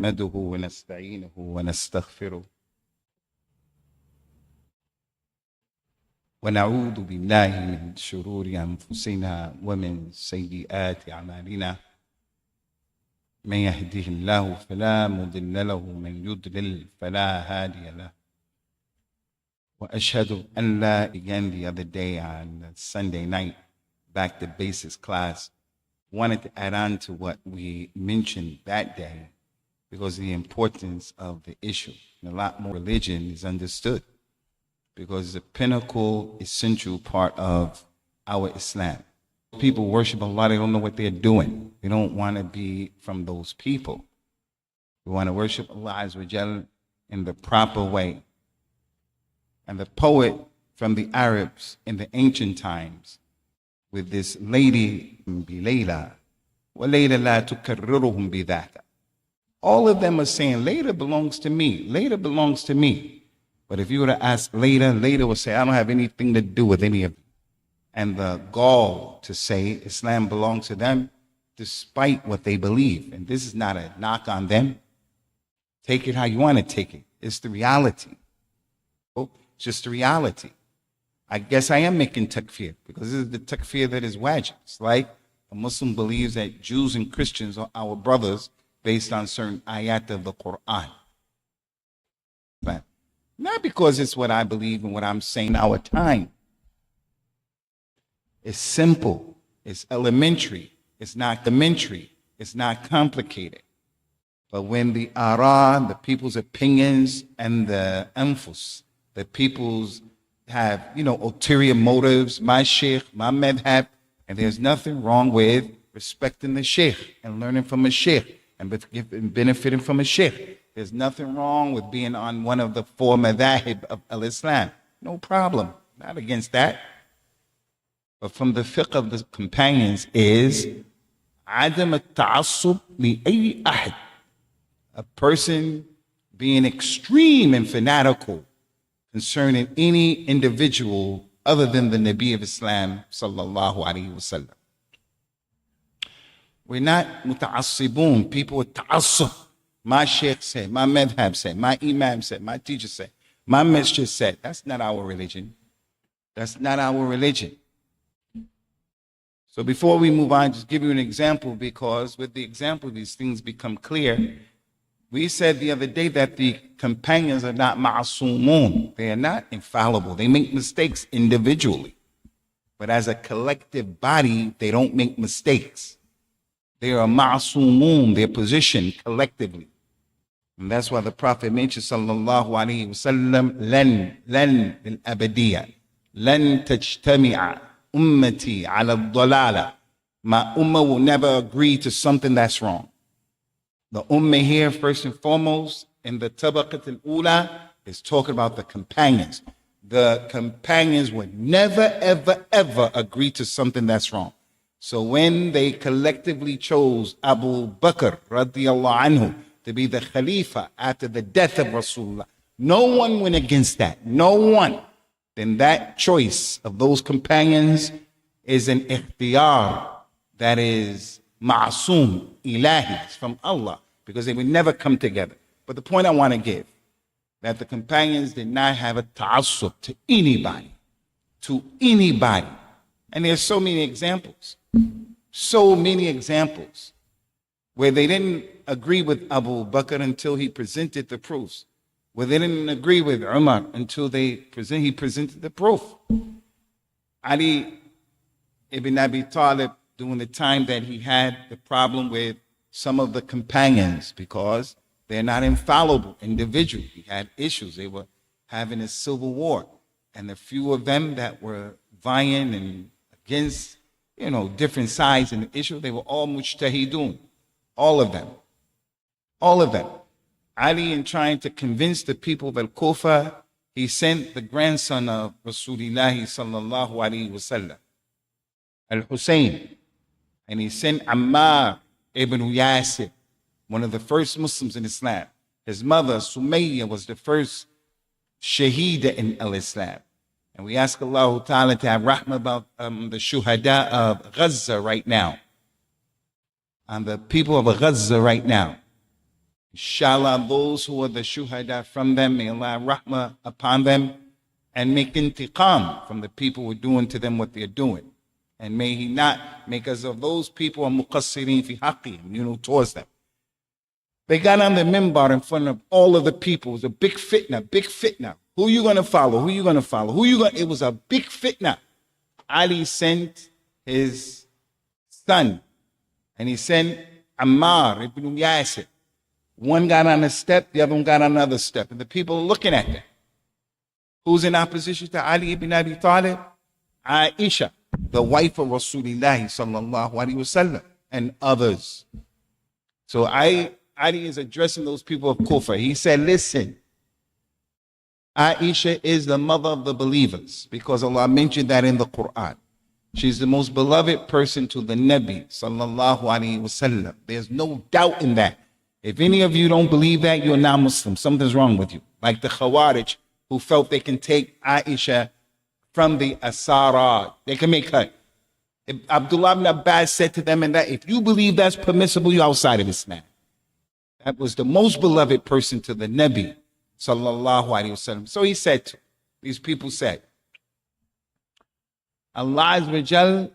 نحمده ونستعينه ونستغفره ونعوذ بالله من شرور أنفسنا ومن سيئات أعمالنا من يهده الله فلا مضل له ومن يضلل فلا هادي له وأشهد أن لا. Again, the other day on Sunday night, back to basics class, wanted to add on to what we mentioned that day because of the importance of the issue. And a lot more religion is understood because it's a pinnacle, essential part of our Islam. People worship Allah, they don't know what they're doing. They don't want to be from those people. We want to worship Allah Azza wa Jal in the proper way. And the poet from the Arabs in the ancient times, with this lady, Bilayla, وَلَيْلَ لَا تُكَرِّرُهُمْ بِذَاكَ. All of them are saying, later belongs to me, later belongs to me. But if you were to ask later, later will say, I don't have anything to do with any of them. And the gall to say Islam belongs to them despite what they believe. And this is not a knock on them. Take it how you want to take it. It's the reality. It's just the reality. I guess I am making takfir because this is the takfir that is wajib. It's like a Muslim believes that Jews and Christians are our brothers based on certain ayat of the Quran. But not because it's what I believe and what I'm saying our time. It's simple. It's elementary. It's not elementary. It's not complicated. But when the ara, the people's opinions, and the anfus, the people's have, ulterior motives, my sheikh, my madhab, and there's nothing wrong with respecting the sheikh and learning from a sheikh and benefiting from a sheikh. There's nothing wrong with being on one of the four madhahib of al-Islam. No problem. Not against that. But from the fiqh of the companions is عدم التعصب لأي أحد. A person being extreme and fanatical concerning any individual other than the Nabi of Islam, sallallahu alaihi wasallam. We're not muta'assibun, people with ta'assub. My sheikh said, my madhab said, my imam said, my teacher said, my masjid said. That's not our religion. That's not our religion. So before we move on, just give you an example, because with the example, these things become clear. We said the other day that the companions are not ma'asumun. They are not infallible. They make mistakes individually. But as a collective body, they don't make mistakes. They are ma'asumun, their position collectively. And that's why the Prophet mentioned, sallallahu alayhi wasallam, lan bil abadiyya, lan tajtami'a ummati ala dalala. My ummah will never agree to something that's wrong. The ummah here, first and foremost, in the tabaqat al-ula, is talking about the companions. The companions would never, ever, ever agree to something that's wrong. So when they collectively chose Abu Bakr, radiyallahu anhu, to be the Khalifa after the death of Rasulullah, no one went against that. No one. Then that choice of those companions is an ikhtiyar that is ma'asum, ilahi, it's from Allah, because they would never come together. But the point I want to give, that the companions did not have a ta'assub to anybody, And there's so many examples where they didn't agree with Abu Bakr until he presented the proofs, where they didn't agree with Umar until he presented the proof. Ali ibn Abi Talib, during the time that he had the problem with some of the companions, because they're not infallible individuals. He had issues. They were having a civil war. And the few of them that were vying and against, different sides in the issue, they were all mujtahidun. All of them. Ali, in trying to convince the people of Al-Kufa, he sent the grandson of Rasulullah sallallahu alaihi wasallam, Al-Hussein, and he sent Ammar ibn Yasir, one of the first Muslims in Islam. His mother, Sumayya, was the first shaheeda in al-Islam. And we ask Allah Ta'ala to have rahmah about the shuhada of Gaza right now. And the people of Gaza right now. Inshallah, those who are the shuhada from them, may Allah rahmah upon them and make intiqam from the people who are doing to them what they're doing. And may He not make us of those people muqassirin fi haqqihim, towards them. They got on the minbar in front of all of the people. It was a big fitna, big fitna. Who you going to follow? Who you going to follow? It was a big fitna. Ali sent his son, and he sent Ammar ibn Yasir. One got on a step, the other one got on another step. And the people are looking at them. Who's in opposition to Ali ibn Abi Talib? Aisha, the wife of Rasulullah sallallahu alaihi wasallam, and others. So Ali is addressing those people of Kufa. He said, listen, Aisha is the mother of the believers because Allah mentioned that in the Quran. She's the most beloved person to the Nabi sallallahu alaihi wasallam. There's no doubt in that. If any of you don't believe that, you're not Muslim. Something's wrong with you. Like the Khawarij who felt they can take Aisha from the Asara. They can make her. Abdullah ibn Abbas said to them, and that if you believe that's permissible, you're outside of Islam. That was the most beloved person to the Nabi sallallahu alaihi wasallam. So he said, these people said, Allah Azza wa Jal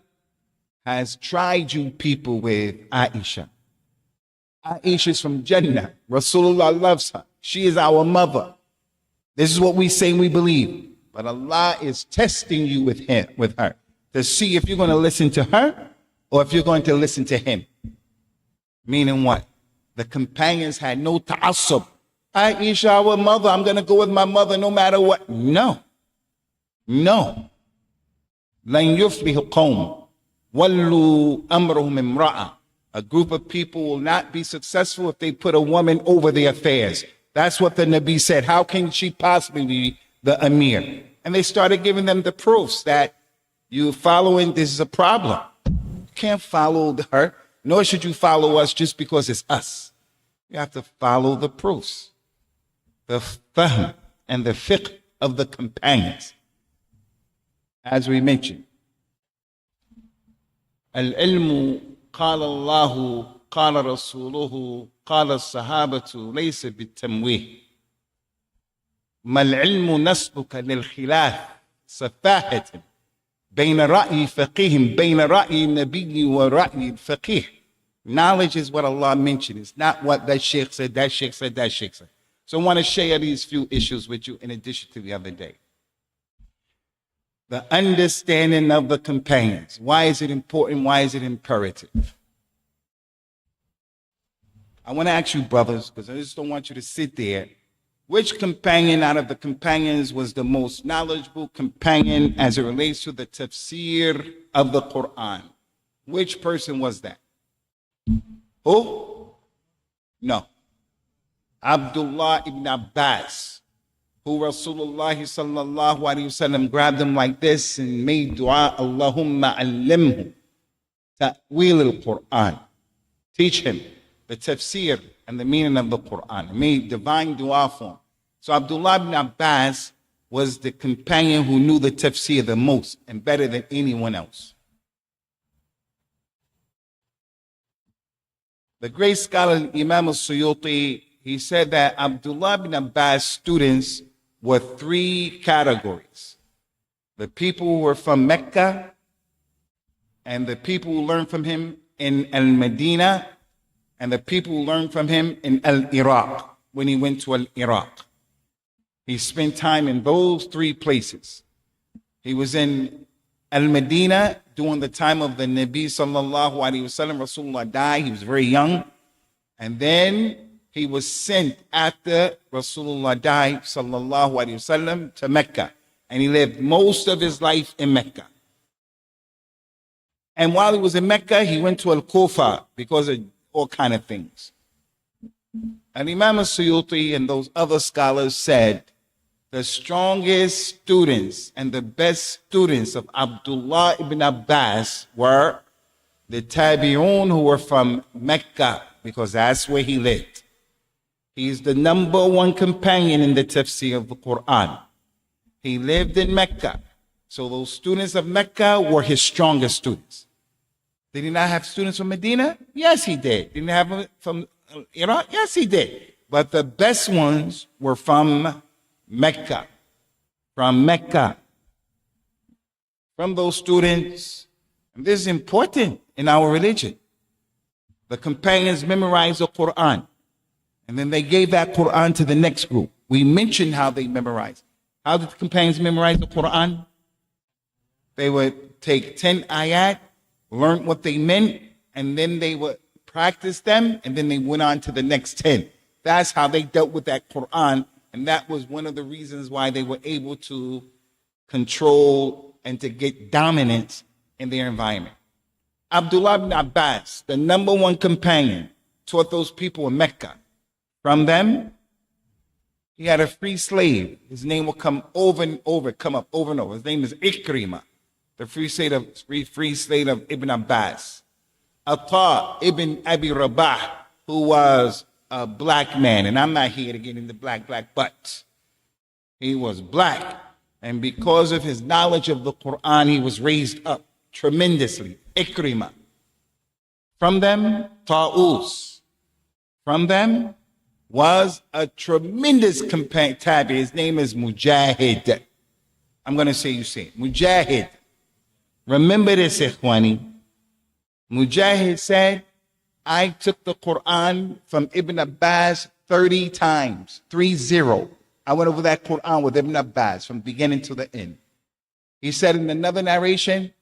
has tried you people with Aisha. Aisha is from Jannah. Rasulullah loves her. She is our mother. This is what we say we believe. But Allah is testing you with her to see if you're going to listen to her or if you're going to listen to him. Meaning what? The companions had no ta'assub. Aisha, our mother, I'm going to go with my mother no matter what. No. لن يفلح قوم ولوا أمرهم امرأة. A group of people will not be successful if they put a woman over their affairs. That's what the Nabi said. How can she possibly be the Amir? And they started giving them the proofs that you following, this is a problem. You can't follow her, nor should you follow us just because it's us. You have to follow the proofs, the fahm and the fiqh of the companions. As we mentioned, al-ilmu قال الله قال رسوله قال الصحابة ليس بالتمويه ما العلم نسبك للخلاف سفاهة بين رأي فقيه بين رأي النبي ورأي الفقيه. Knowledge is what Allah mentioned. It's not what that sheikh said, that sheikh said, that sheikh said. So I want to share these few issues with you in addition to the other day. The understanding of the companions. Why is it important? Why is it imperative? I want to ask you, brothers, because I just don't want you to sit there. Which companion out of the companions was the most knowledgeable companion as it relates to the tafsir of the Quran? Which person was that? Who? No. Abdullah ibn Abbas, who Rasulullah sallallahu alaihi wasallam grabbed him like this and made dua, Allahumma allimhu ta'wil al-Quran. Teach him the tafsir and the meaning of the Quran. He made divine dua for him. So Abdullah ibn Abbas was the companion who knew the tafsir the most and better than anyone else. The great scholar Imam al-Suyuti, he said that Abdullah ibn Abbas' students were three categories. The people who were from Mecca and the people who learned from him in Al-Medina and the people who learned from him in Al-Iraq when he went to Al-Iraq. He spent time in those three places. He was in Al-Medina during the time of the Nabi sallallahu alaihi wasallam. Rasulullah died. He was very young. And then he was sent after Rasulullah died sallallahu alaihi wasallam to Mecca. And he lived most of his life in Mecca. And while he was in Mecca, he went to Al-Kufa because of all kind of things. And Imam al-Suyuti and those other scholars said the strongest students and the best students of Abdullah ibn Abbas were the Tabi'un who were from Mecca, because that's where he lived. He's the number one companion in the tafsir of the Quran. He lived in Mecca. So those students of Mecca were his strongest students. Did he not have students from Medina? Yes, he did. Did he have them from Iraq? Yes, he did. But the best ones were from Mecca. From Mecca. From those students. And this is important in our religion. The companions memorized the Quran. And then they gave that Quran to the next group. We mentioned how they memorized. How did the companions memorize the Quran? They would take 10 ayat, learn what they meant, and then they would practice them, and then they went on to the next 10. That's how they dealt with that Quran, and that was one of the reasons why they were able to control and to get dominance in their environment. Abdullah ibn Abbas, the number one companion, taught those people in Mecca. From them, he had a free slave. His name will come over and over, come up over and over. His name is Ikrimah, the free slave of Ibn Abbas. Atta ibn Abi Rabah, who was a black man, and I'm not here to get into black, but he was black. And because of his knowledge of the Quran, he was raised up tremendously. Ikrimah. From them, Ta'us. From them was a tremendous tabi. His name is Mujahid. I'm going to say you say it. Mujahid. Remember this, Ikhwani. Mujahid said, I took the Quran from Ibn Abbas 30 times. 30. I went over that Quran with Ibn Abbas from beginning to the end. He said in another narration,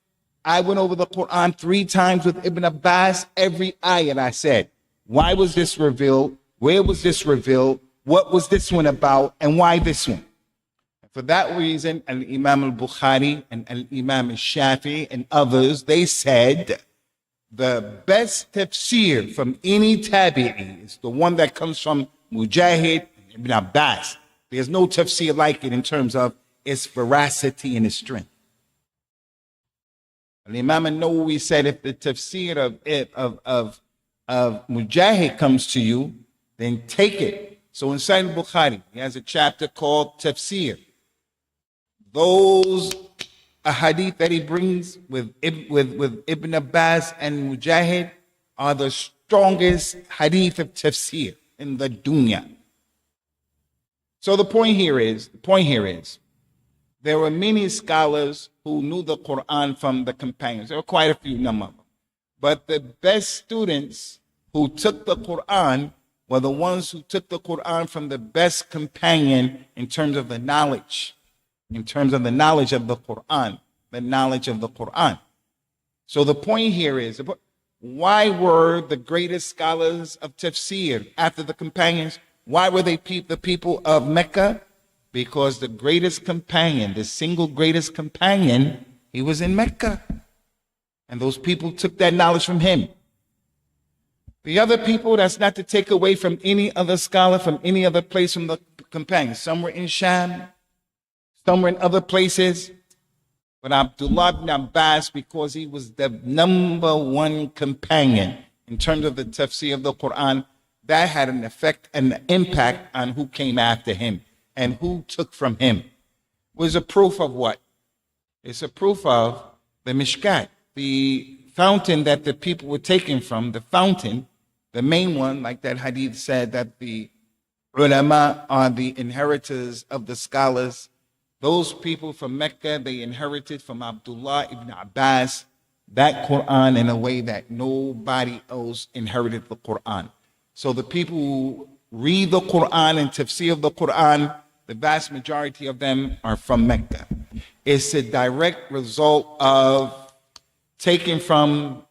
I went over the Quran 3 times with Ibn Abbas, every ayat I said, why was this revealed? Where was this revealed? What was this one about? And why this one? For that reason, Al-Imam al-Bukhari and Al-Imam al-Shafi and others, they said the best tafsir from any tabi'i is the one that comes from Mujahid and Ibn Abbas. There's no tafsir like it in terms of its veracity and its strength. Al-Imam al-Nawawi said if the tafsir of Mujahid comes to you, then take it. So in Sahih al-Bukhari, he has a chapter called Tafsir. Those ahadith that he brings with Ibn Abbas and Mujahid are the strongest hadith of tafsir in the dunya. So the point here is, there were many scholars who knew the Quran from the companions. There were quite a few number of them. But the best students who took the Quran were the ones who took the Quran from the best companion in terms of the knowledge. In terms of the knowledge of the Quran. The knowledge of the Quran. So the point here is, why were the greatest scholars of tafsir after the companions? Why were they the people of Mecca? Because the greatest companion, the single greatest companion, he was in Mecca. And those people took that knowledge from him. The other people, that's not to take away from any other scholar, from any other place from the companions. Some were in Sham, some were in other places. But Abdullah ibn Abbas, because he was the number one companion in terms of the tafsir of the Quran, that had an effect and an impact on who came after him and who took from him. It was a proof of what? It's a proof of the Mishkat, the fountain that the people were taken from, the fountain, the main one, like that hadith said, that the ulama are the inheritors of the scholars. Those people from Mecca, they inherited from Abdullah ibn Abbas that Quran in a way that nobody else inherited the Quran. So the people who read the Quran and tafsir of the Quran, the vast majority of them are from Mecca. It's a direct result of taken from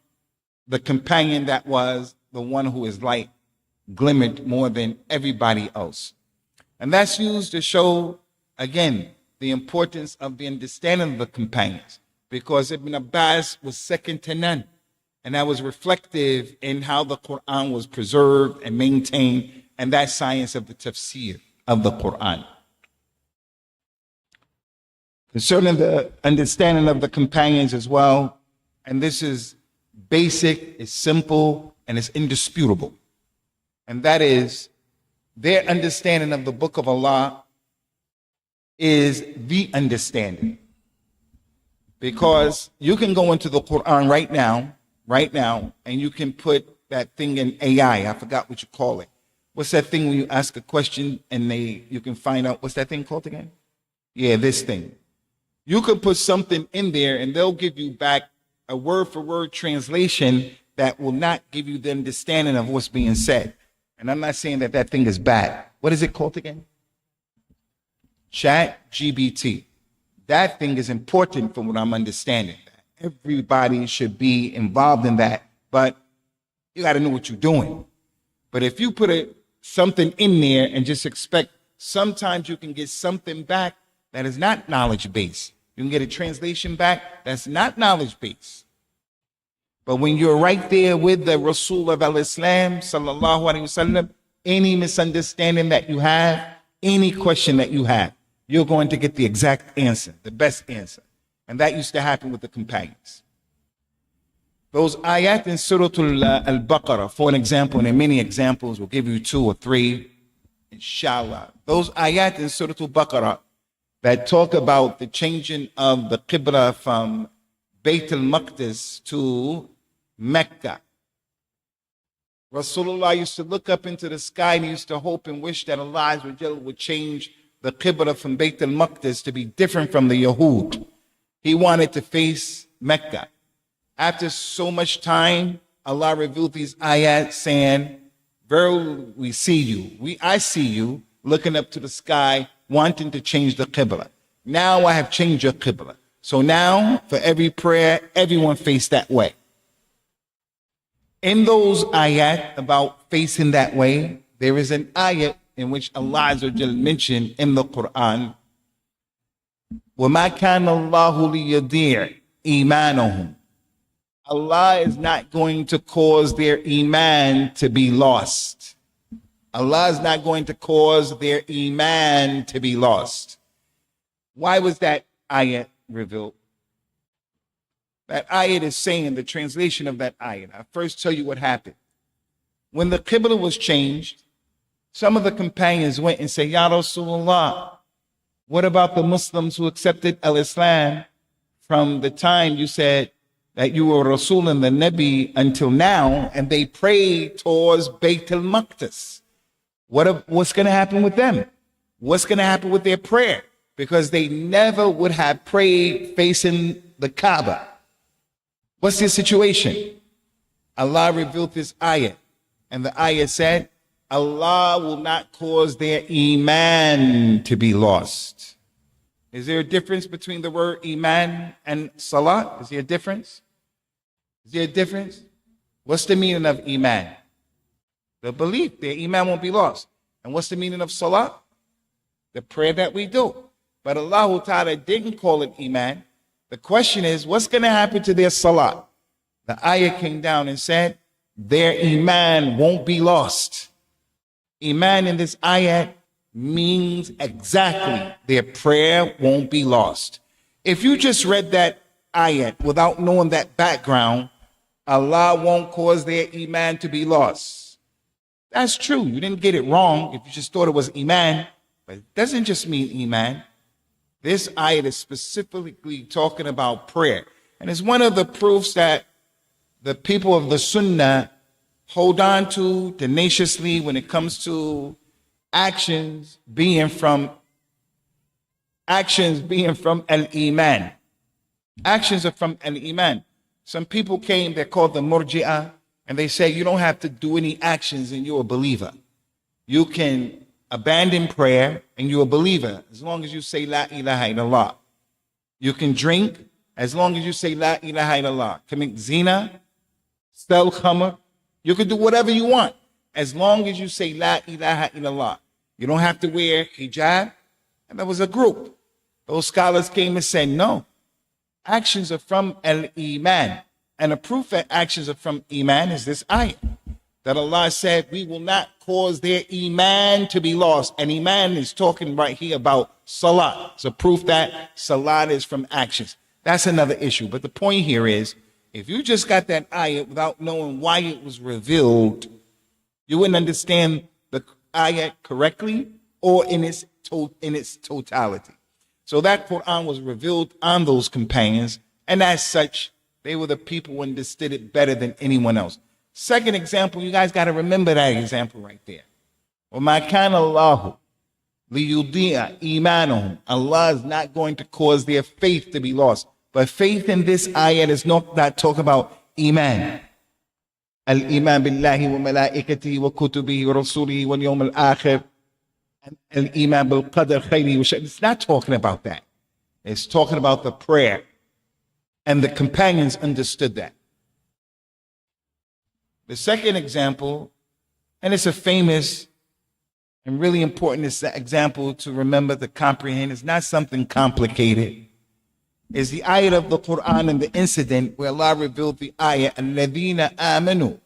the companion that was the one who is light, glimmered more than everybody else. And that's used to show, again, the importance of the understanding of the companions, because Ibn Abbas was second to none. And that was reflective in how the Quran was preserved and maintained, and that science of the tafsir of the Quran. Concerning the understanding of the companions as well, and this is basic, it's simple, and it's indisputable. And that is, their understanding of the Book of Allah is the understanding. Because you can go into the Quran right now, and you can put that thing in AI, I forgot what you call it. What's that thing when you ask a question and you can find out, what's that thing called again? Yeah, this thing. You could put something in there and they'll give you back a word for word translation that will not give you the understanding of what's being said. And I'm not saying that that thing is bad. What is it called again? Chat GBT. That thing is important from what I'm understanding. Everybody should be involved in that, but you got to know what you're doing. But if you put something in there and just expect, sometimes you can get something back that is not knowledge based. You can get a translation back that's not knowledge based. But when you're right there with the Rasul of al-Islam, sallallahu alaihi wasallam, any misunderstanding that you have, any question that you have, you're going to get the exact answer, the best answer. And that used to happen with the companions. Those ayat in Surah Al-Baqarah, for an example, and in many examples, we'll give you 2 or 3, inshallah. Those ayat in Surah Al-Baqarah that talk about the changing of the Qibla from Bayt al-Maqdis to Mecca. Rasulullah used to look up into the sky and he used to hope and wish that Allah would change the Qibla from Bayt al-Maqdis to be different from the Yahud. He wanted to face Mecca. After so much time, Allah revealed these ayat saying, verily we see you. I see you looking up to the sky, wanting to change the Qibla. Now I have changed your Qibla. So now, for every prayer, everyone face that way. In those ayat about facing that way, there is an ayat in which Allah Azza wa Jal mentioned in the Quran, وَمَا كَانَ اللَّهُ لِيَضِيعَ إِيمَانَهُمْ. Allah is not going to cause their iman to be lost. Allah is not going to cause their iman to be lost. Why was that ayat revealed? That ayat is saying, the translation of that ayat. I'll first tell you what happened. When the Qibla was changed, some of the companions went and said, Ya Rasulullah, what about the Muslims who accepted al-Islam from the time you said that you were Rasul and the Nabi until now, and they prayed towards Bayt al-Maqdis? What's going to happen with them? What's going to happen with their prayer? Because they never would have prayed facing the Kaaba. What's their situation? Allah revealed this ayah, and the ayah said, Allah will not cause their iman to be lost. Is there a difference between the word iman and salat? Is there a difference? Is there a difference? What's the meaning of iman? The belief, their iman won't be lost. And what's the meaning of salat? The prayer that we do. But Allah Ta'ala didn't call it iman. The question is, what's going to happen to their salat? The ayah came down and said, their iman won't be lost. Iman in this ayat means exactly their prayer won't be lost. If you just read that ayat without knowing that background, Allah won't cause their iman to be lost. That's true. You didn't get it wrong if you just thought it was iman, but it doesn't just mean iman. This ayat is specifically talking about prayer. And it's one of the proofs that the people of the Sunnah hold on to tenaciously when it comes to actions being from al-Iman. Actions are from al-Iman. Some people came, they're called the Murji'ah, and they say you don't have to do any actions and you're a believer. You can abandon prayer and you're a believer as long as you say La ilaha illallah. You can drink as long as you say La ilaha illallah. Commit zina, sell khamr. You can do whatever you want as long as you say La ilaha illallah. You don't have to wear hijab. And there was a group. Those scholars came and said, no, actions are from al-Iman. And the proof that actions are from Iman is this ayah. That Allah said, we will not cause their Iman to be lost. And Iman is talking right here about Salat. It's a proof that Salat is from actions. That's another issue. But the point here is, if you just got that ayah without knowing why it was revealed, you wouldn't understand the ayah correctly or in its totality. So that Quran was revealed on those companions, and as such, they were the people who understood it better than anyone else. Second example, you guys got to remember that example right there. وَمَا كَانَ اللَّهُ لِيُضِيعَ إِيمَانَهُم. Allah is not going to cause their faith to be lost. But faith in this ayat is not talk about iman. Al-iman billahi wa malaikatihi wa kutubihi wa rasulihi wal yawm al-akhir. Al-iman bil qadar khayri wa sharri. It's not talking about that. It's talking about the prayer. And the companions understood that. The second example, and it's a famous and really important example to remember, to comprehend. It's not something complicated. Is the ayat of the Quran and the incident where Allah revealed the ayat, الَّذِينَ آمَنُوا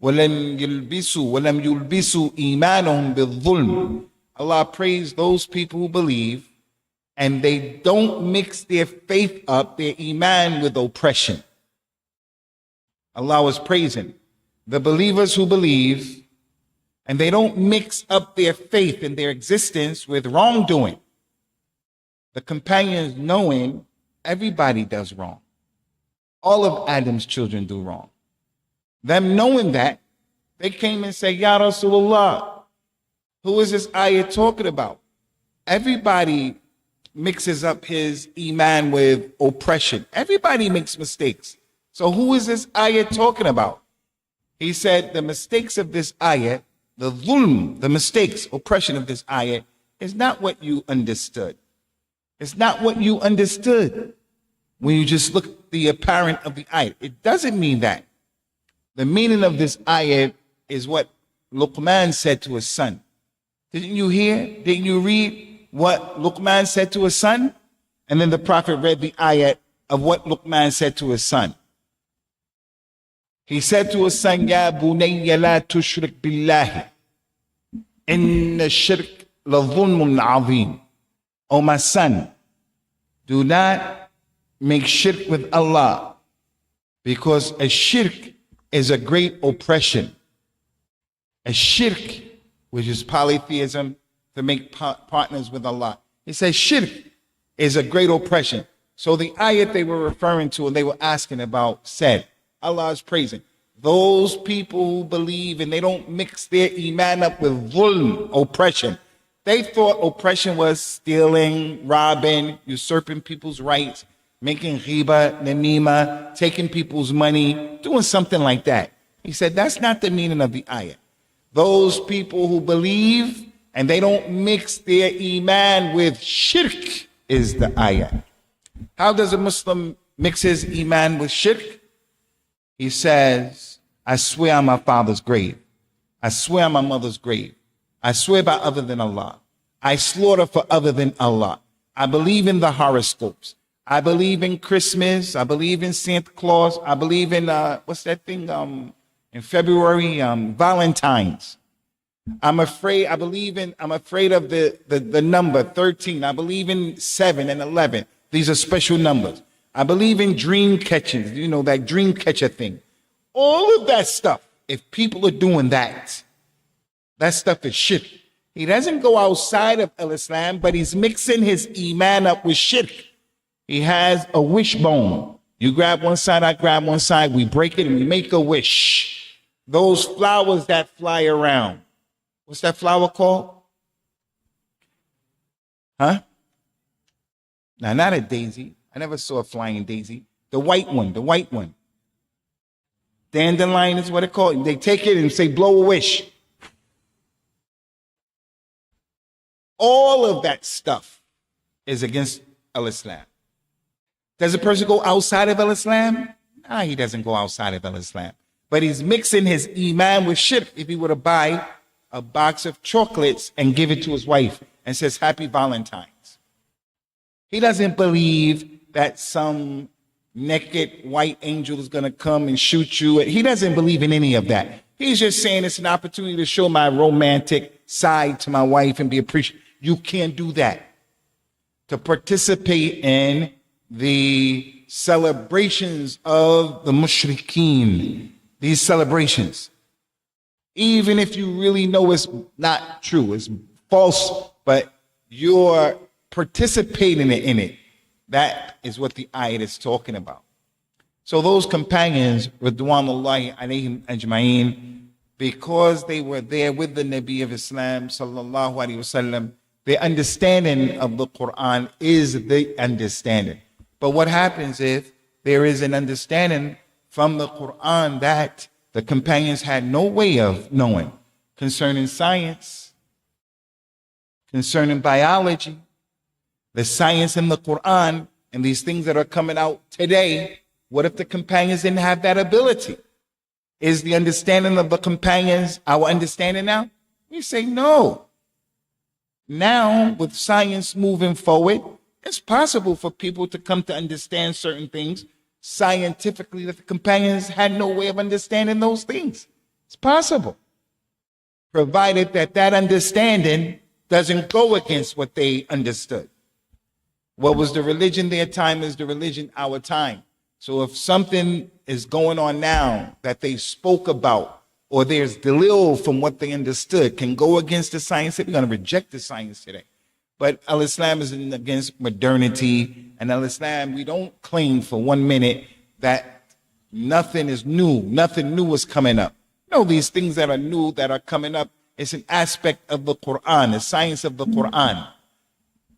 وَلَمْ يُلْبِسُوا إِيمَانَهُمْ بِالظُّلْمِ. Allah praised those people who believe and they don't mix their faith up, their iman, with oppression. Allah was praising the believers who believe and they don't mix up their faith and their existence with wrongdoing. The companions knowing everybody does wrong. All of Adam's children do wrong. Them knowing that, they came and said, Ya Rasulullah, who is this ayah talking about? Everybody mixes up his iman with oppression. Everybody makes mistakes. So who is this ayah talking about? He said the mistakes of this ayah, the dhulm, the mistakes, oppression of this ayah, is not what you understood. It's not what you understood when you just look at the apparent of the ayah. It doesn't mean that. The meaning of this ayah is what Luqman said to his son. Didn't you hear? Didn't you read what Luqman said to his son? And then the Prophet read the ayah of what Luqman said to his son. He said to his son, Ya bunayya la tushrik billahi. Inna shirk la dhulmun azim. Oh my son, do not make shirk with Allah, because a shirk is a great oppression. A shirk, which is polytheism, to make partners with Allah. He says shirk is a great oppression. So the ayat they were referring to and they were asking about said, Allah is praising those people who believe and they don't mix their iman up with dhulm, oppression. They thought oppression was stealing, robbing, usurping people's rights, making ghiba, namima, taking people's money, doing something like that. He said that's not the meaning of the ayah. Those people who believe and they don't mix their iman with shirk is the ayah. How does a Muslim mix his iman with shirk? He says, I swear on my father's grave. I swear on my mother's grave. I swear by other than Allah. I slaughter for other than Allah. I believe in the horoscopes. I believe in Christmas. I believe in Santa Claus. I believe in, what's that thing in February? Valentine's. I'm afraid of the number 13. I believe in 7 and 11. These are special numbers. I believe in dream catching, you know, that dream catcher thing. All of that stuff, if people are doing that, that stuff is shirk. He doesn't go outside of Islam, but he's mixing his iman up with shirk. He has a wishbone. You grab one side, I grab one side, we break it and we make a wish. Those flowers that fly around. What's that flower called? Huh? Now, not a daisy. I never saw a flying daisy. The white one. Dandelion is what it's called. They take it and say, blow a wish. All of that stuff is against Islam. Does a person go outside of Islam? Nah, he doesn't go outside of Islam. But he's mixing his iman with shirk. If he were to buy a box of chocolates and give it to his wife and says, Happy Valentine's. He doesn't believe that some naked white angel is going to come and shoot you. He doesn't believe in any of that. He's just saying it's an opportunity to show my romantic side to my wife and be appreciated. You can't do that. To participate in the celebrations of the mushrikeen, these celebrations, even if you really know it's not true, it's false, but you're participating in it. That is what the ayat is talking about. So those companions, Ridwanullahi alayhim ajma'in, because they were there with the Nabi of Islam, sallallahu alaihi wasallam, the understanding of the Quran is the understanding. But what happens if there is an understanding from the Quran that the companions had no way of knowing concerning science, concerning biology, the science in the Quran, and these things that are coming out today? What if the companions didn't have that ability? Is the understanding of the companions our understanding now? We say no. Now, with science moving forward, it's possible for people to come to understand certain things scientifically that the companions had no way of understanding those things. It's possible, provided that that understanding doesn't go against what they understood. What was the religion their time is the religion our time. So if something is going on now that they spoke about, or there's delil from what they understood, can go against the science, we're going to reject the science today. But Al-Islam isn't against modernity, and Al-Islam, we don't claim for 1 minute that nothing is new, nothing new is coming up. No, these things that are new, that are coming up, it's an aspect of the Quran, the science of the Quran.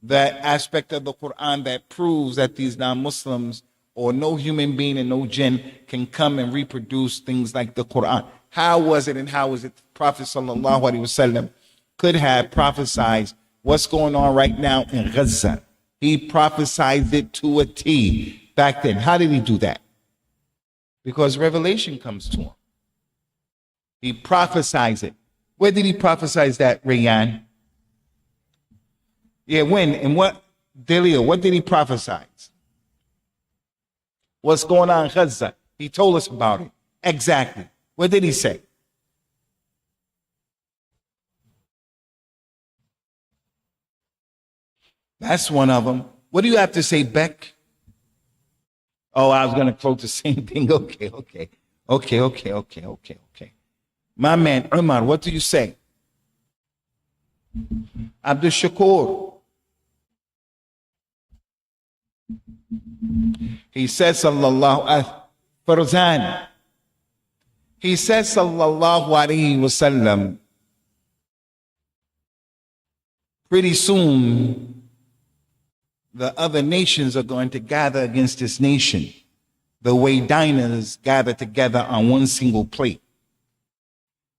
That aspect of the Quran that proves that these non-Muslims or no human being and no jinn can come and reproduce things like the Quran. How was it and how was it the Prophet sallallahu alaihi wasallam could have prophesied what's going on right now in Gaza? He prophesied it to a T back then. How did he do that? Because revelation comes to him. He prophesies it. Where did he prophesize that, Rayyan? Yeah, when? And what? Delil, what did he prophesize? What's going on in Gaza? He told us about it. Exactly. What did he say? That's one of them. What do you have to say, Beck? Oh, I was going to quote the same thing. Okay. My man, Umar, what do you say? Abdul Shakur. He says, sallallahu alaihi Farzan. He says, sallallahu alaihi wasallam, pretty soon the other nations are going to gather against this nation the way diners gather together on one single plate.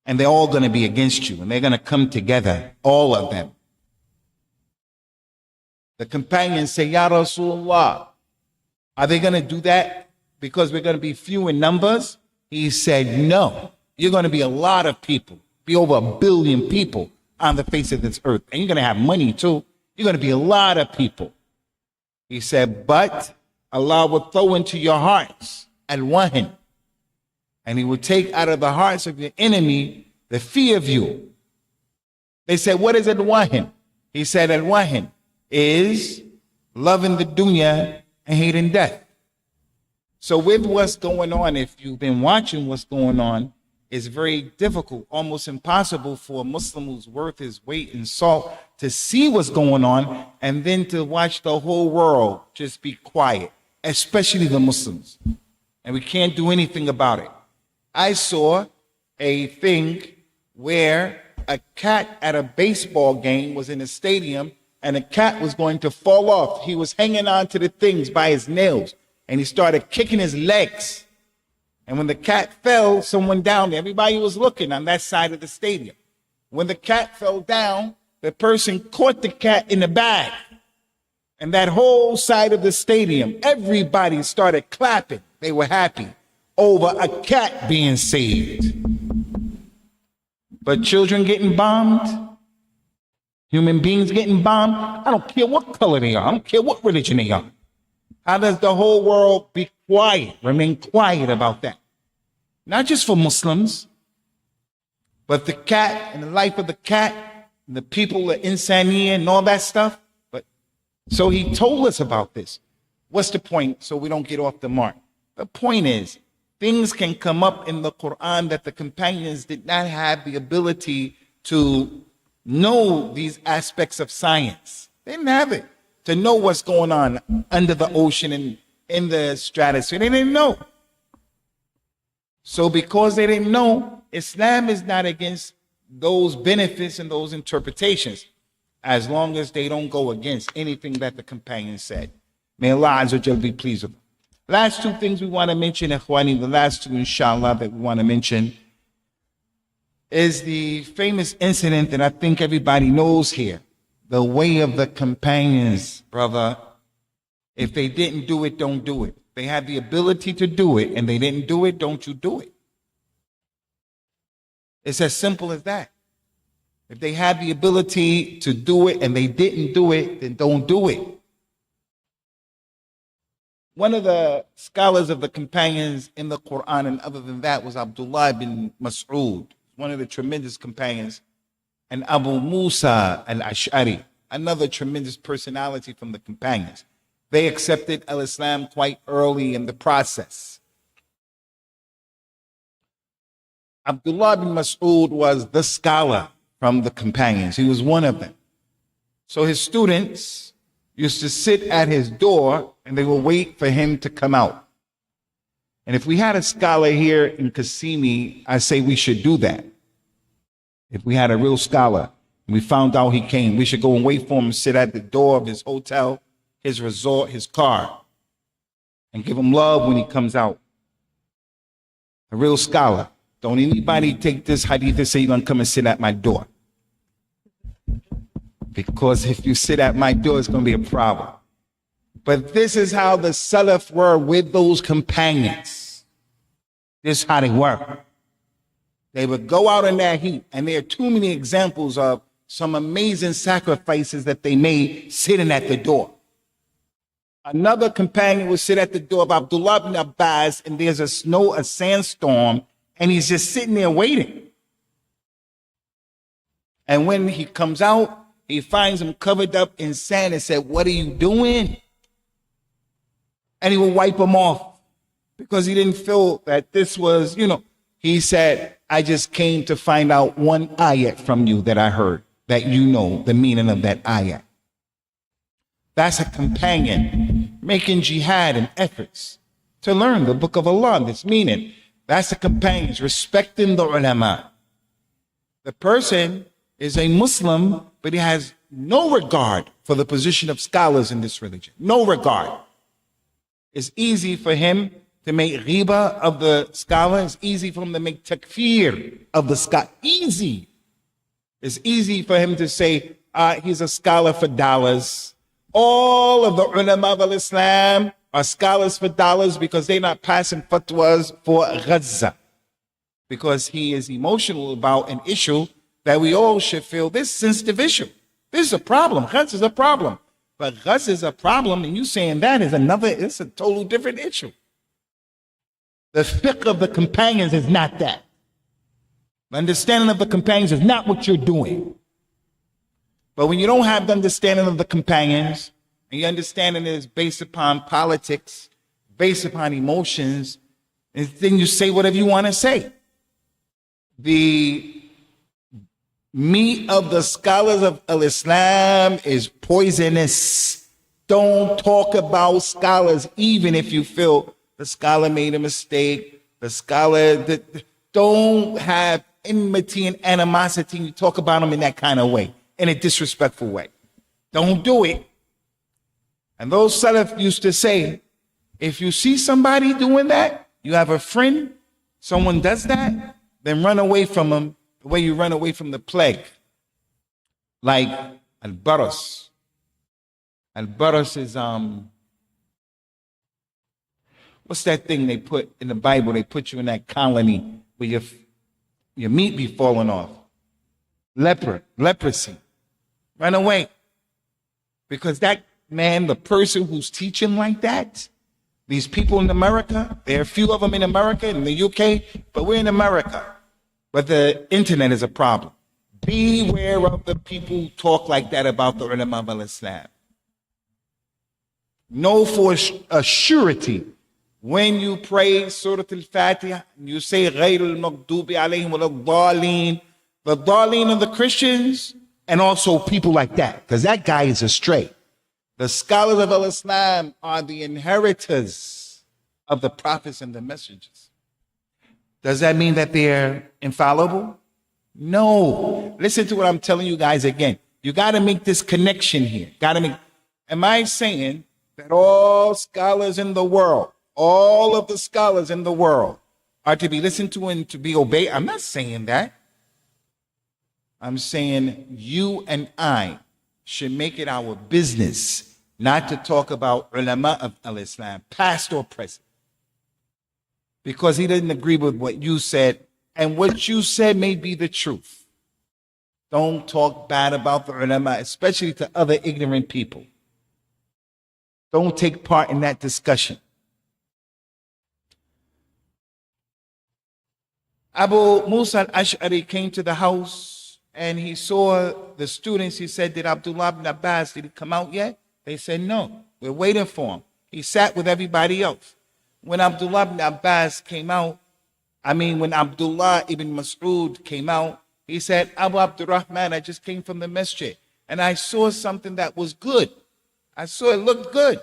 And they're all going to be against you, and they're going to come together, all of them. The companions say, Ya Rasulullah, are they going to do that because we're going to be few in numbers? He said, no, you're going to be a lot of people, be over 1 billion people on the face of this earth. And you're going to have money too. You're going to be a lot of people. He said, but Allah will throw into your hearts al-wahin, and he will take out of the hearts of your enemy the fear of you. They said, what is al-wahin? He said, al-wahin is loving the dunya and hating death. So with what's going on, if you've been watching what's going on, it's very difficult, almost impossible for a Muslim who's worth his weight in salt to see what's going on and then to watch the whole world just be quiet, especially the Muslims. And we can't do anything about it. I saw a thing where a cat at a baseball game was in a stadium and a cat was going to fall off. He was hanging on to the things by his nails and he started kicking his legs. And when the cat fell, someone down there, everybody was looking on that side of the stadium. When the cat fell down, the person caught the cat in the bag. And that whole side of the stadium, everybody started clapping. They were happy over a cat being saved. But children getting bombed, human beings getting bombed, I don't care what color they are, I don't care what religion they are. How does the whole world be quiet, remain quiet about that? Not just for Muslims, but the cat and the life of the cat and the people, the insaniya and all that stuff. But so he told us about this. What's the point? So we don't get off the mark. The point is, things can come up in the Quran that the companions did not have the ability to know these aspects of science. They didn't have it to know what's going on under the ocean and in the stratosphere. They didn't know. So because they didn't know, Islam is not against those benefits and those interpretations, as long as they don't go against anything that the companions said. May Allah Azza wa Jal be pleased with them. Last two things we want to mention, Ikhwani, the last two, inshallah, that we want to mention is the famous incident that I think everybody knows here. The way of the companions, brother. If they didn't do it, don't do it. They had the ability to do it and they didn't do it, don't you do it. It's as simple as that. If they had the ability to do it and they didn't do it, then don't do it. One of the scholars of the companions in the Quran, and other than that, was Abdullah bin Mas'ud, one of the tremendous companions, and Abu Musa al-Ash'ari, another tremendous personality from the companions. They accepted al-Islam quite early in the process. Abdullah bin Mas'ud was the scholar from the companions. He was one of them. So his students used to sit at his door and they will wait for him to come out. And if we had a scholar here in Kissimmee, I say we should do that. If we had a real scholar and we found out he came, we should go and wait for him, sit at the door of his hotel, his resort, his car, and give him love when he comes out. A real scholar. Don't anybody take this hadith and say you're going to come and sit at my door. Because if you sit at my door, it's going to be a problem. But this is how the Salaf were with those companions. This is how they were. They would go out in that heat, and there are too many examples of some amazing sacrifices that they made sitting at the door. Another companion would sit at the door of Abdullah bin Abbas, and there's a sandstorm, and he's just sitting there waiting. And when he comes out, he finds him covered up in sand and said, "What are you doing?" And he will wipe him off because he didn't feel that this was, he said, "I just came to find out one ayat from you that I heard, that you know the meaning of that ayat." That's a companion making jihad and efforts to learn the book of Allah and its meaning. That's the companions respecting the ulama. The person is a Muslim, but he has no regard for the position of scholars in this religion. No regard. It's easy for him to make ghiba of the scholar. It's easy for him to make takfir of the scholar. Easy. It's easy for him to say, he's a scholar for dollars. All of the ulama of Islam are scholars for dollars because they're not passing fatwas for Gaza. Because he is emotional about an issue that we all should feel this sensitive issue. This is a problem. Gaza is a problem. But Gaza is a problem, and you saying that is it's a totally different issue. The fiqh of the companions is not that. The understanding of the companions is not what you're doing. But when you don't have the understanding of the companions, and your understanding is based upon politics, based upon emotions, and then you say whatever you want to say. The meat of the scholars of Islam is poisonous. Don't talk about scholars, even if you feel the scholar made a mistake. Don't have enmity and animosity. You talk about them in that kind of way, in a disrespectful way. Don't do it. And those Salaf used to say, if you see somebody doing that, you have a friend, someone does that, then run away from them the way you run away from the plague. Like Al-Baras. Al-Baras is, what's that thing they put in the Bible? They put you in that colony where your meat be falling off. Leprosy. Run away. Because that man, the person who's teaching like that, these people in America, there are a few of them in America, in the UK, but we're in America. But the internet is a problem. Beware of the people who talk like that about the ulama of Islam. Know for a surety, when you pray Surah Al-Fatiha, you say غَيْرُ الْمَغْضُوبِ عَلَيْهِمْ وَلَا الضَّالِينَ, the Dhalin of the Christians, and also people like that, because that guy is astray. The scholars of Islam are the inheritors of the prophets and the messengers. Does that mean that they're infallible? No. Listen to what I'm telling you guys again. You got to make this connection here. Am I saying that all scholars in the world, all of the scholars in the world are to be listened to and to be obeyed? I'm not saying that. I'm saying you and I should make it our business not to talk about ulama of al-Islam, past or present. Because he didn't agree with what you said, and what you said may be the truth. Don't talk bad about the ulama, especially to other ignorant people. Don't take part in that discussion. Abu Musa al-Ash'ari came to the house and he saw the students. He said, did Abdullah ibn Abbas, did he come out yet? They said, no, we're waiting for him. He sat with everybody else. When Abdullah ibn Abbas came out, when Abdullah ibn Mas'ud came out, he said, Abu Abdurrahman, I just came from the masjid and I saw something that was good. I saw it looked good.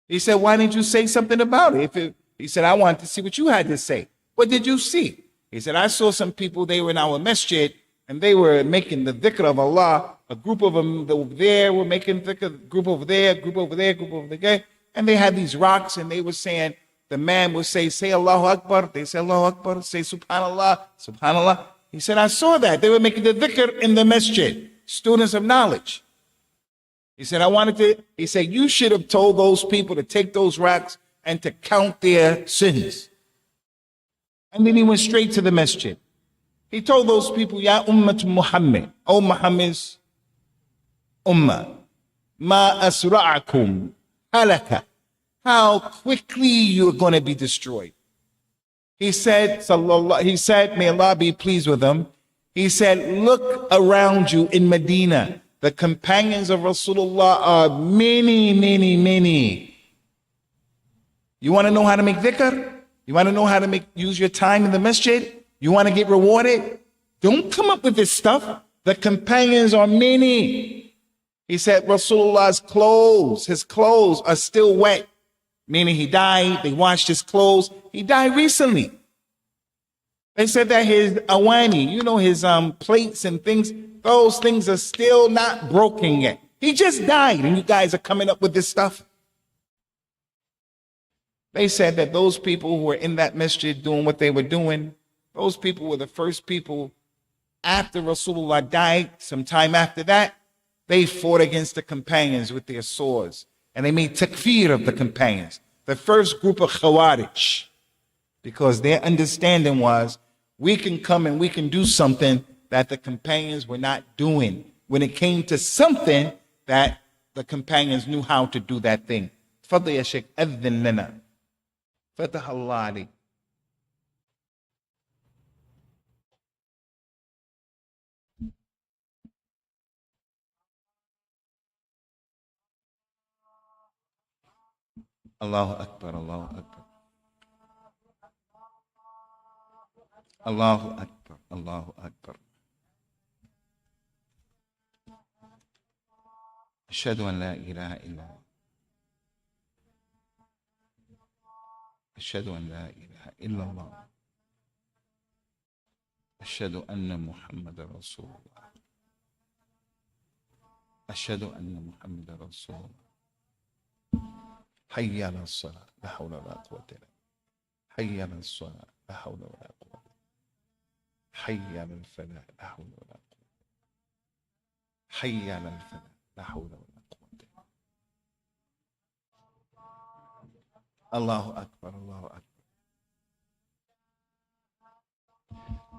He said, why didn't you say something about it? He said, I wanted to see what you had to say. What did you see? He said, I saw some people, they were in our masjid and they were making the dhikr of Allah. A group of them there were making dhikr, group over there, group over there, group over there. And they had these rocks and they were saying, the man would say Allahu Akbar. They say Allahu Akbar, say Subhanallah, Subhanallah. He said, I saw that. They were making the dhikr in the masjid, students of knowledge. He said, he said, you should have told those people to take those rocks and to count their sins. And then he went straight to the masjid. He told those people, Ya Ummat Muhammad, O Muhammad's Ummah, Ma asra'akum halaka. How quickly you're going to be destroyed. He said, may Allah be pleased with him. He said, look around you in Medina. The companions of Rasulullah are many, many, many. You want to know how to make dhikr? You want to know how to use your time in the masjid? You want to get rewarded? Don't come up with this stuff. The companions are many. He said Rasulullah's clothes, his clothes are still wet. Meaning he died, they washed his clothes. He died recently. They said that his awani, his plates and things, those things are still not broken yet. He just died and you guys are coming up with this stuff. They said that those people who were in that masjid doing what they were doing, those people were the first people after Rasulullah died. Sometime after that, they fought against the companions with their swords. And they made takfir of the companions. The first group of Khawarij. Because their understanding was, we can come and we can do something that the companions were not doing. When it came to something that the companions knew how to do that thing. Fadli ya Shaykh, adhin lana. Fatah Allah alayk. Allahu Akbar, Allahu Akbar. Allahu Akbar, Allahu Akbar. Ashhadu an la ilaha illa Allah. Ashhadu an la ilaha illa Allah. Ashhadu anna Muhammadan Rasulullah. Ashhadu anna Muhammadan Rasulullah. حي على الصلاة لا حول ولا قوة إلا بالله حي على الصلاة لا حول ولا قوة حي على الفلاح لا حول ولا قوة حي على الفلاح لا حول ولا قوة الله أكبر الله أكبر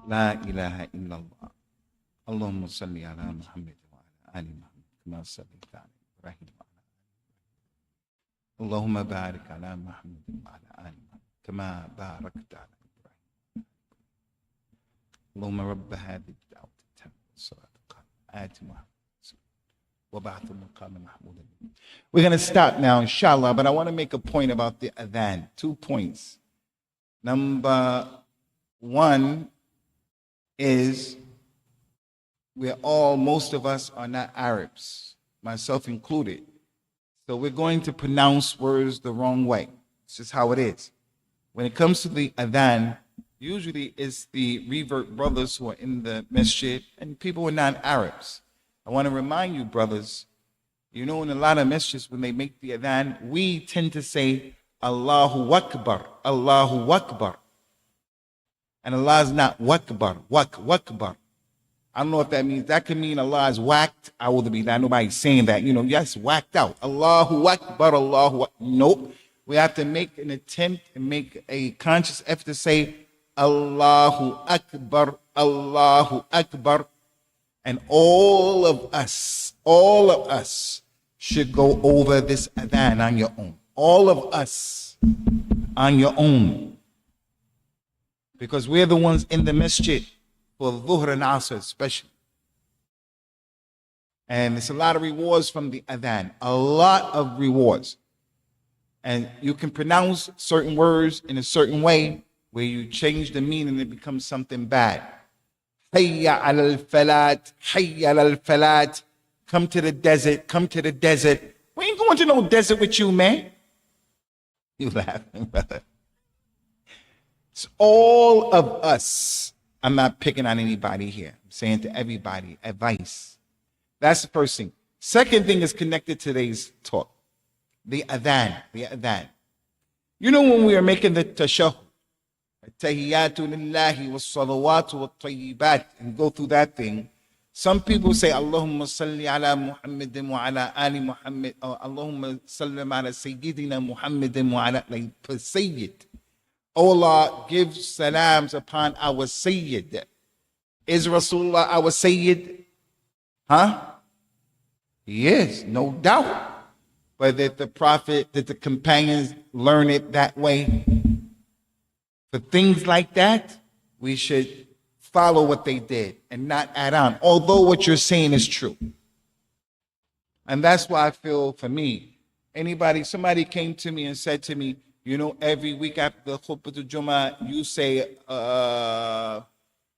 لا إله إلا الله اللهم صل على محمد وعلى آل محمد كما صليت على إبراهيم اللهم بارك على محمد وعلى آل محمد كما باركت على إبراهيم اللهم رب هذه الدعوة التامة والصلاة القائمة آت محمد وبعث المقام محمودا. We're going to stop now, inshallah, but I want to make a point about the Adhan. 2 points. Number 1 is most of us are not Arabs, myself included. So we're going to pronounce words the wrong way. It's just how it is. When it comes to the adhan, usually it's the revert brothers who are in the masjid and people who are non-Arabs. I want to remind you, brothers, you know, in a lot of masjids, when they make the adhan, we tend to say, Allahu Akbar, Allahu Akbar. And Allah is not Wakbar, Wakbar. I don't know if that means, that could mean Allah is whacked. I will be that. Nobody's saying that. You know, yes, whacked out. Allahu Akbar, Allahu Akbar. Nope. We have to make an attempt and make a conscious effort to say, Allahu Akbar, Allahu Akbar. And all of us should go over this adhan on your own. All of us on your own. Because we're the ones in the masjid for Dhuhr and Asr especially. And there's a lot of rewards from the adhan. A lot of rewards. And you can pronounce certain words in a certain way where you change the meaning and it becomes something bad. Hayya al-falat, hayya al-falat. Come to the desert, come to the desert. We ain't going to no desert with you, man. You laughing, brother. It's all of us. I'm not picking on anybody here. I'm saying to everybody, advice. That's the first thing. Second thing is connected to today's talk. The adhan, the adhan. You know when we are making the tashahhud, tahiyyatu lillahi was salawatu wa tayyibat, and go through that thing, some people say, Allahumma salli ala Muhammadin wa ala ali Muhammad, or Allahumma sallim ala Sayyidina Muhammadin wa ala, like, Sayyid. Oh Allah, give salams upon our Sayyid. Is Rasulullah our Sayyid? Huh? Yes, no doubt. But did the Prophet, did the companions learn it that way? For things like that, we should follow what they did and not add on, although what you're saying is true. And that's why I feel, for me, somebody came to me and said to me, you know, every week after the Khutbatul Jummah, you say,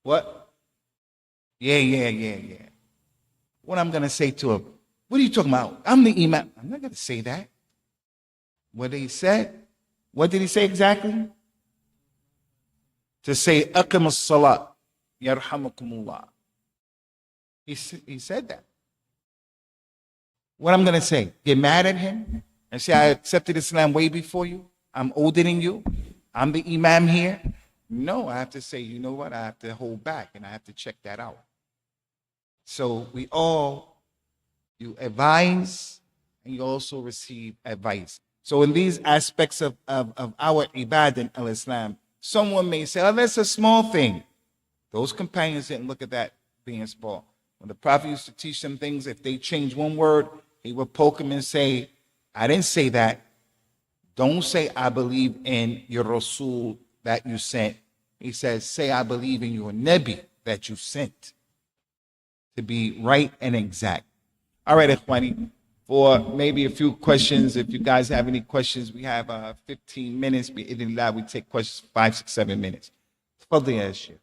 what? Yeah. What I'm going to say to him, what are you talking about? I'm the imam. I'm not going to say that. What he said? What did he say exactly? To say, Aqim as-salat, yarhamakumullah. He said that. What I'm going to say? Get mad at him and say, I accepted Islam way before you? I'm older than you? I'm the imam here? No, I have to say, you know what? I have to hold back and I have to check that out. So you advise and you also receive advice. So in these aspects of our ibadah in al-Islam, someone may say, oh, that's a small thing. Those companions didn't look at that being small. When the Prophet used to teach them things, if they changed one word, he would poke them and say, I didn't say that. Don't say, I believe in your Rasul that you sent. He says, say, I believe in your Nabi that you sent. To be right and exact. All right, Ikhwani, for maybe a few questions. If you guys have any questions, we have 15 minutes. We take questions 5, 6, 7 minutes. Tafadhal ya Sheikh.